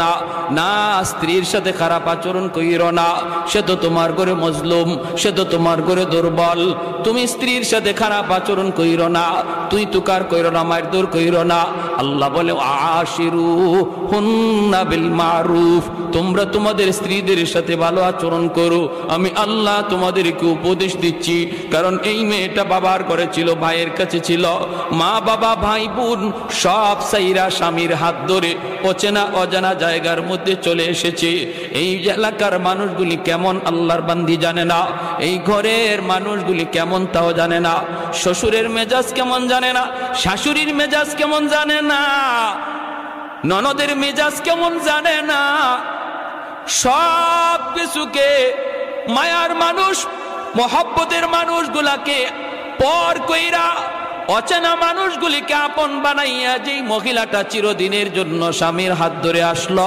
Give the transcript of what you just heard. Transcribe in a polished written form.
না না, স্ত্রীর সাথে খারাপ আচরণ কইরো না। সে তো তোমার ঘরে মজলুম, সে তো তোমার ঘরে দুর্বল। তুমি স্ত্রীর সাথে খারাপ আচরণ কইরো না, তুই তুকার কইরো না, মারধর কইরো না। আল্লাহ বলে আশিরু হুন্না বিল মারুফ, তোমরা তোমাদের স্ত্রীদের সাথে ভালো আচরণ করো। আমি আল্লাহ তোমাদেরকে উপদেশ দিচ্ছি। কারণ এই মেয়েটা বাবার ঘরে ছিল, ভাইয়ের কাছে ছিল। মা বাবা ভাই বোন সব সাইরা স্বামীর হাত ধরে অচেনা অজানা জায়গার মধ্যে চলে এসেছে। এই এলাকার মানুষগুলি কেমন আল্লাহর বান্দি জানে না, এই ঘরের মানুষগুলি কেমন তাও জানে না, শ্বশুরের মেজাজ কেমন জানে না, শাশুড়ির মেজাজ কেমন জানে না, ননদের মেজাজ কেমন জানে না। সব কিছুকে মায়ার মানুষ, মহব্বতের মানুষগুলাকে পর কইরা অচেনা মানুষগুলিকে আপন বানাইয়া যেই মহিলাটা চিরদিনের জন্য স্বামীর হাত ধরে আসলো।